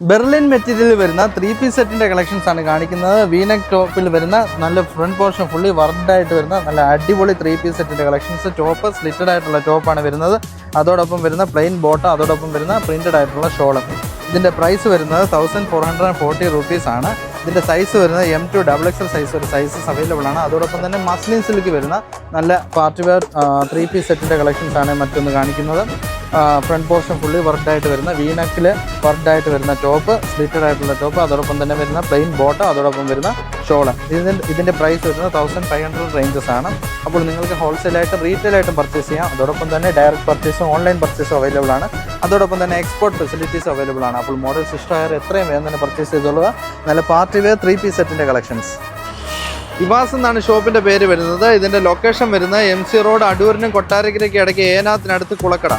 Berlin material വരുന്ന 3 piece സെറ്റിൻ്റെ collections ആണ് കാണിക്കുന്നത്. വീനെക്ക് ടോപ്പിൽ വരുന്ന നല്ല ഫ്രണ്ട് പോർഷൻ ഫുള്ളി വർക്ക്ഡ് ആയിട്ട് വരുന്ന നല്ല അടിപൊളി 3 പീസ് സെറ്റിൻ്റെ കളക്ഷൻസ്. ടോപ്പ് സ്ലിറ്റഡ് ആയിട്ടുള്ള ടോപ്പാണ് വരുന്നത്. അതോടൊപ്പം വരുന്ന പ്ലെയിൻ ബോട്ടം, അതോടൊപ്പം വരുന്ന പ്രിൻറ്റഡ് ആയിട്ടുള്ള ഷോളും. ഇതിൻ്റെ പ്രൈസ് വരുന്നത് 1440 റുപ്പീസാണ്. ഇതിൻ്റെ സൈസ് വരുന്നത് M2 XXL സൈസ് ഒരു സൈസസ് അവൈലബിൾ ആണ്. അതോടൊപ്പം തന്നെ മസ്ലിൻ സിൽക്ക് വരുന്ന നല്ല പാർട്ടി വെയർ 3 പീസ് സെറ്റിൻ്റെ കളക്ഷൻസ് ആണ് മറ്റൊന്ന് കാണിക്കുന്നത്. ഫ്രണ്ട് പോർഷൻ ഫുള്ളി വർക്ക്ഡ് ആയിട്ട് വരുന്ന വീനക്കിൽ വർക്ക്ഡ് ആയിട്ട് വരുന്ന ടോപ്പ്, സ്ലിറ്റഡ് ആയിട്ടുള്ള ടോപ്പ്, അതോടൊപ്പം തന്നെ വരുന്ന പ്ലെയിൻ ബോട്ടം, അതോടൊപ്പം വരുന്ന ഷോള്. ഇതിൻ്റെ പ്രൈസ് വരുന്നത് 1500 റേഞ്ചസ് ആണ്. അപ്പോൾ നിങ്ങൾക്ക് ഹോൾസെയിലായിട്ടും റീറ്റെയിലായിട്ടും പർച്ചേസ് ചെയ്യാം. അതോടൊപ്പം തന്നെ ഡയറക്റ്റ് പർച്ചേസും ഓൺലൈൻ പർച്ചേസും അവൈലബിൾ ആണ്. അതോടൊപ്പം തന്നെ എക്സ്പോർട്ട് ഫെസിലിറ്റീസ് അവൈലബിൾ ആണ്. അപ്പോൾ മോഡൽസ് ഇഷ്ടമായാൽ എത്രയും വേഗം തന്നെ പർച്ചേസ് ചെയ്തോളുക. നല്ല പാർട്ടി വെയർ 3 പീസ് സെറ്റിൻ്റെ കളക്ഷൻസ്. ഇവാസ് എന്നാണ് ഷോപ്പിൻ്റെ പേര് വരുന്നത്. ഇതിൻ്റെ ലൊക്കേഷൻ വരുന്നത് MC റോഡ്, അടൂരിനും കൊട്ടാരക്കരയ്ക്കും ഇടയ്ക്ക് ഏനാത്തിനടുത്ത് കുളക്കട.